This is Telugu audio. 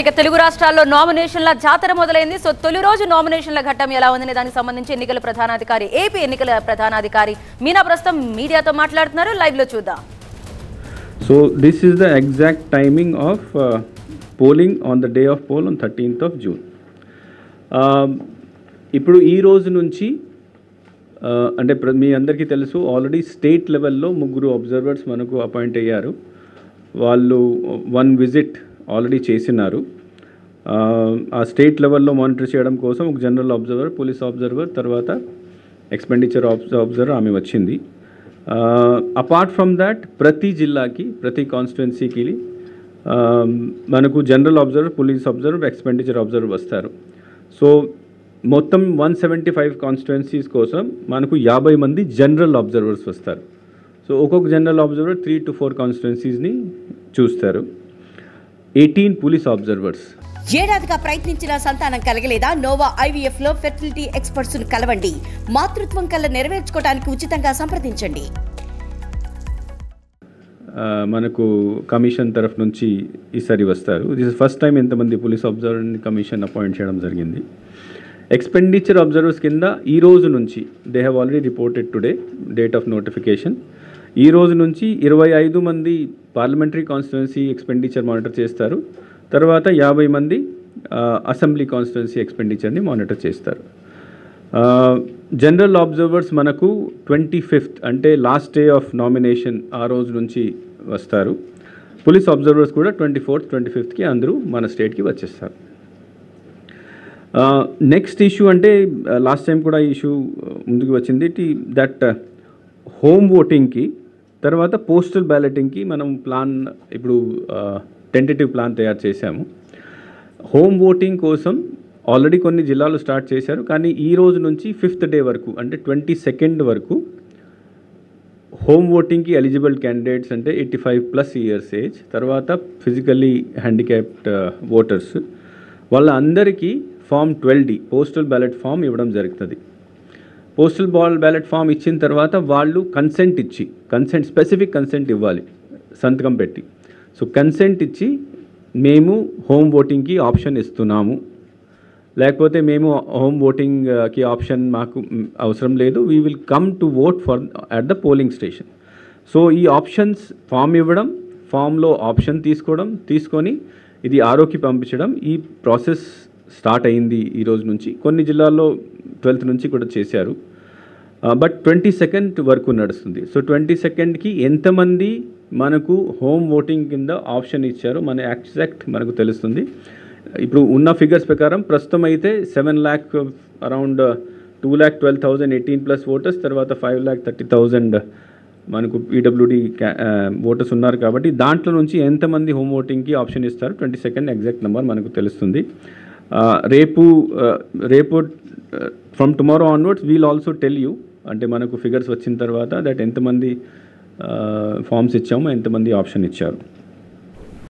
ఇక తెలుగు రాష్ట్రాల్లో నామినేషన్ల జాతర మొదలైంది. సో తొలి రోజు నామినేషన్ల ఘట్టం ఎలా ఉందనే దానికి సంబంధించి ఎన్నికల ప్రధానాధికారి ఏపీ ఎన్నికల ప్రధానాధికారి మీనా ప్రస్తుతం మీడియాతో మాట్లాడుతున్నారు. లైవ్ లో చూద్దాం. So this is the exact timing of polling on the day of poll on 13th of June. ఇప్పుడు ఈ రోజు నుంచి అంటే మీ అందరికీ తెలుసు ఆల్రెడీ స్టేట్ లెవెల్లో ముగ్గురు అబ్జర్వర్స్ మనకు అపాయింట్ అయ్యారు. వాళ్ళు 1 విజిట్ ఆల్రెడీ చేసినారు. ఆ స్టేట్ లెవెల్లో మానిటర్ చేయడం కోసం ఒక జనరల్ అబ్జర్వర్, పోలీస్ అబ్జర్వర్, తర్వాత ఎక్స్పెండిచర్ అబ్జర్వర్ ఆమె వచ్చింది. అపార్ట్ ఫ్రమ్ దాట్ ప్రతి జిల్లాకి ప్రతి కాన్స్టిట్యున్సీకి మనకు general observer, police observer, expenditure observer వస్తారు. సో మొత్తం 175 కాన్స్టిట్యున్సీస్ కోసం మనకు 50 మంది జనరల్ అబ్జర్వర్స్ వస్తారు. సో ఒక్కొక్క జనరల్ అబ్జర్వర్ 3 to 4 కాన్స్టిట్యున్సీస్ని చూస్తారు. 18 పోలీస్ అబ్జర్వర్స్. ఏడాదిగా ప్రయత్నించిన సంతానం కలగలేదా? నోవా ఐవీఎఫ్ లో ఫెర్టిలిటీ ఎక్స్పర్ట్స్ ను కలవండి. మాతృత్వం కల నెరవేర్చుకోవడానికి ఉచితంగా సంప్రదించండి. మనకు కమిషన్ తరఫు నుంచి ఈసారి వస్తారు. దిస్ ఫస్ట్ టైం ఎంతమంది పోలీస్ అబ్జర్వర్ని కమిషన్ అపాయింట్ చేయడం జరిగింది. ఎక్స్పెండిచర్ అబ్జర్వర్స్ కింద ఈ రోజు నుంచి they have already reported today date of notification. ఈ రోజు నుంచి 25 మంది పార్లమెంటరీ కాన్స్టిట్యున్సీ ఎక్స్పెండిచర్ మానిటర్ చేస్తారు. తర్వాత 50 మంది అసెంబ్లీ కాన్స్టిట్యున్సీ ఎక్స్పెండిచర్ని మానిటర్ చేస్తారు. జనరల్ అబ్జర్వర్స్ మనకు 25th అంటే లాస్ట్ డే ఆఫ్ నామినేషన్ ఆ రోజు నుంచి వస్తారు. పోలీస్ అబ్జర్వర్స్ కూడా 24th, 25thకి అందరూ మన స్టేట్కి వచ్చేస్తారు. నెక్స్ట్ ఇష్యూ అంటే లాస్ట్ టైం కూడా ఇష్యూ ముందుకు వచ్చింది. దట్ హోమ్ ఓటింగ్కి తర్వాత పోస్టల్ బ్యాలెటింగ్కి మనం ప్లాన్ ఇప్పుడు టెంటేటివ్ ప్లాన్ తయారు చేశాము. హోమ్ ఓటింగ్ కోసం ఆల్రెడీ కొన్ని జిల్లాలు స్టార్ట్ చేశారు. కానీ ఈ రోజు నుంచి 5th డే వరకు అంటే 22nd వరకు హోమ్ ఓటింగ్కి ఎలిజిబుల్ క్యాండిడేట్స్ అంటే 85+ ఇయర్స్ ఏజ్, తర్వాత ఫిజికల్లీ హ్యాండిక్యాప్డ్ ఓటర్స్ వాళ్ళందరికీ form 12D postal ballot form ఇవ్వడం జరుగుతుంది. పోస్టల్ బ్యాలెట్ ఫామ్ ఇచ్చిన తర్వాత వాళ్ళు స్పెసిఫిక్ కన్సెంట్ ఇవ్వాలి, సంతకం పెట్టి. సో కన్సెంట్ ఇచ్చి మేము హోమ్ ఓటింగ్కి ఆప్షన్ ఇస్తున్నాము, లేకపోతే మేము హోమ్ ఓటింగ్కి ఆప్షన్ మాకు అవసరం లేదు, we will come to vote at the polling station. So ఈ ఆప్షన్స్ ఫామ్ ఇవ్వడం, ఫామ్లో ఆప్షన్ తీసుకొని ఇది ఆర్ఓకి పంపించడం, ఈ ప్రాసెస్ స్టార్ట్ అయింది ఈ రోజు నుంచి. కొన్ని జిల్లాల్లో 12th నుంచి కూడా చేశారు. బట్ 22nd వరకు నడుస్తుంది. సో 22ndకి ఎంతమంది మనకు హోమ్ ఓటింగ్ కింద ఆప్షన్ ఇచ్చారో మన ఎగ్జాక్ట్ మనకు తెలుస్తుంది. ఇప్పుడు ఉన్న ఫిగర్స్ ప్రకారం ప్రస్తుతం అయితే 7 lakh అరౌండ్ 2,12,000 18+ ఓటర్స్, తర్వాత 5,30,000 మనకు పీడబ్ల్యూడి ఓటర్స్ ఉన్నారు. కాబట్టి దాంట్లో నుంచి ఎంతమంది హోమ్ ఓటింగ్కి ఆప్షన్ ఇస్తారు 22nd ఎగ్జాక్ట్ నెంబర్ మనకు తెలుస్తుంది. రేపు from tomorrow onwards we'll also tell you, అంటే మనకు ఫిగర్స్ వచ్చిన తర్వాత దట్ ఎంతమంది ఫామ్స్ ఇచ్చాము, ఎంతమంది ఆప్షన్ ఇచ్చారు.